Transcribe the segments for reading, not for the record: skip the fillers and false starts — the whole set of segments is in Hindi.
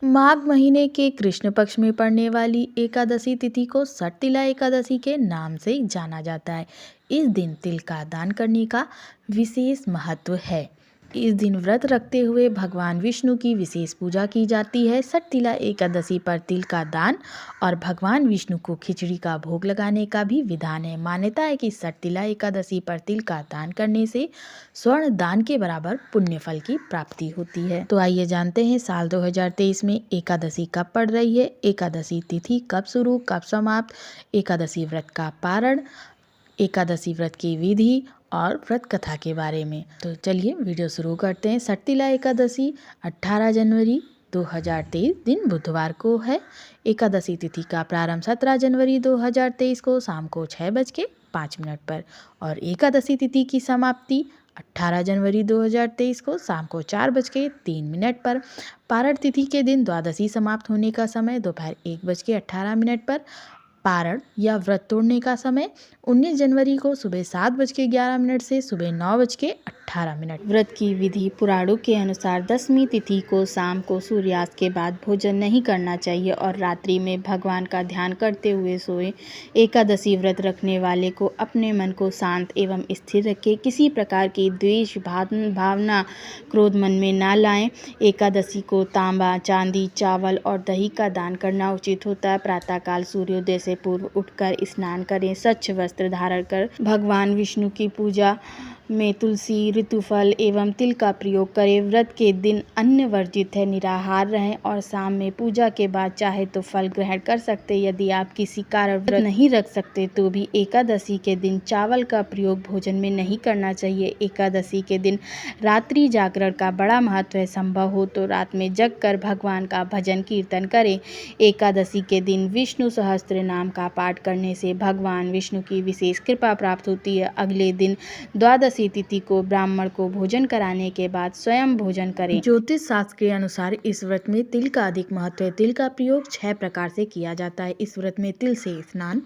माघ महीने के कृष्ण पक्ष में पड़ने वाली एकादशी तिथि को सटतिला एकादशी के नाम से जाना जाता है। इस दिन तिल का दान करने का विशेष महत्व है। इस दिन व्रत रखते हुए भगवान विष्णु की विशेष पूजा की जाती है। सटतिला एकादशी पर तिल का दान और भगवान विष्णु को खिचड़ी का भोग लगाने का भी विधान है। मान्यता है कि सटतिला एकादशी पर तिल का दान करने से स्वर्ण दान के बराबर पुण्य फल की प्राप्ति होती है। तो आइए जानते हैं साल 2023 में एकादशी कब पड़ रही है, एकादशी तिथि कब शुरू कब समाप्त, एकादशी व्रत का पारण, एकादशी व्रत की विधि और व्रत कथा के बारे में। तो चलिए वीडियो शुरू करते हैं। सटतिला एकादशी 18 जनवरी 2023 दिन बुधवार को है। एकादशी तिथि का प्रारंभ 17 जनवरी 2023 को शाम को 6:05 पर और एकादशी तिथि की समाप्ति 18 जनवरी 2023 को शाम को 4:03 पर। पारण तिथि के दिन द्वादशी समाप्त होने का समय दोपहर 1:18 पर। पारण या व्रत तोड़ने का समय 19 जनवरी को सुबह 7:11 से सुबह 9:18। व्रत की विधि पुराणों के अनुसार दशमी तिथि को शाम को सूर्यास्त के बाद भोजन नहीं करना चाहिए और रात्रि में भगवान का ध्यान करते हुए सोए। एकादशी व्रत रखने वाले को अपने मन को शांत एवं स्थिर रखे, किसी प्रकार की द्वेष भावना क्रोध मन में ना लाएं। एकादशी को तांबा, चांदी, चावल और दही का दान करना उचित होता है। प्रातःकाल सूर्योदय से पूर्व उठकर स्नान करें, स्वच्छ वस्त्र धारण कर भगवान विष्णु की पूजा में तुलसी, ऋतुफल एवं तिल का प्रयोग करें। व्रत के दिन अन्न वर्जित है, निराहार रहें और शाम में पूजा के बाद चाहे तो फल ग्रहण कर सकते। यदि आप किसी कारण व्रत नहीं रख सकते तो भी एकादशी के दिन चावल का प्रयोग भोजन में नहीं करना चाहिए। एकादशी के दिन रात्रि जागरण का बड़ा महत्व है। संभव हो तो रात में जग कर भगवान का भजन कीर्तन करें। एकादशी के दिन विष्णु सहस्त्र नाम का पाठ करने से भगवान विष्णु की विशेष कृपा प्राप्त होती है। अगले दिन द्वादशी तिथि को ब्राह्मण को भोजन कराने के बाद स्वयं भोजन करें। ज्योतिष शास्त्र के अनुसार इस व्रत में तिल का अधिक महत्व है। तिल का प्रयोग 6 प्रकार से किया जाता है। इस व्रत में तिल से स्नान,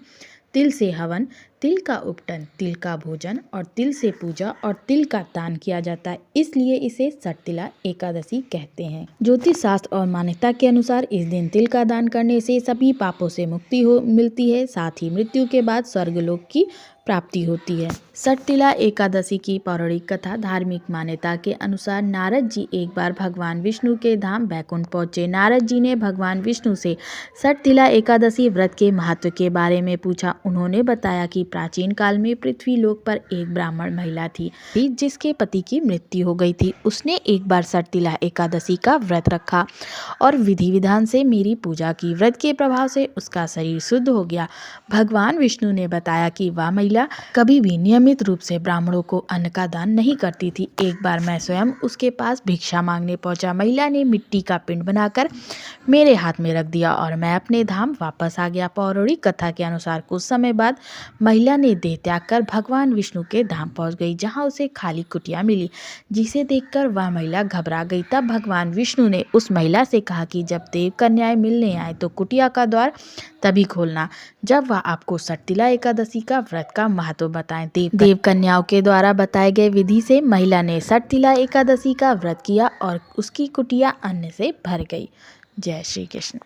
तिल से हवन, तिल का उपटन, तिल का भोजन और तिल से पूजा और तिल का दान किया जाता है, इसलिए इसे सटतिला एकादशी कहते हैं। ज्योतिष शास्त्र और मान्यता के अनुसार इस दिन तिल का दान करने से सभी पापों से मुक्ति मिलती है, साथ ही मृत्यु के बाद स्वर्गलोक की प्राप्ति होती है। सटतिला एकादशी की पौराणिक कथा। धार्मिक मान्यता के अनुसार नारद जी एक बार भगवान विष्णु के धाम बैकुंठ पहुंचे। नारद जी ने भगवान विष्णु से सटतिला एकादशी व्रत के महत्व के बारे में पूछा। उन्होंने बताया कि प्राचीन काल में पृथ्वी लोक पर एक ब्राह्मण महिला थी जिसके पति की मृत्यु हो गई थी। उसने एक बार सटतिला एकादशी का व्रत रखा और विधि विधान से मेरी पूजा की। व्रत के प्रभाव से उसका शरीर शुद्ध हो गया। भगवान विष्णु ने बताया कि वह महिला कभी भी नियमित रूप से ब्राह्मणों को अन्न का दान नहीं करती थी। एक बार मैं स्वयं उसके पास भिक्षा मांगने पहुंचा। महिला ने मिट्टी का पिंड बनाकर मेरे हाथ में रख दिया और मैं अपने धाम वापस आ गया। पौराणिक कथा के अनुसार कुछ समय बाद महिला ने देह त्याग कर भगवान विष्णु के धाम पहुंच गई, जहां उसे खाली कुटिया मिली, जिसे देखकर वह महिला घबरा गई। तब भगवान विष्णु ने उस महिला से कहा कि जब देव कन्याएं मिलने आए तो कुटिया का द्वार तभी खोलना जब वह आपको सटतिला एकादशी का व्रत का महत्व बताएं। देव कन्याओं के द्वारा बताए गए विधि से महिला ने सटतिला एकादशी का व्रत किया और उसकी कुटिया अन्न से भर गई। जय श्री कृष्ण।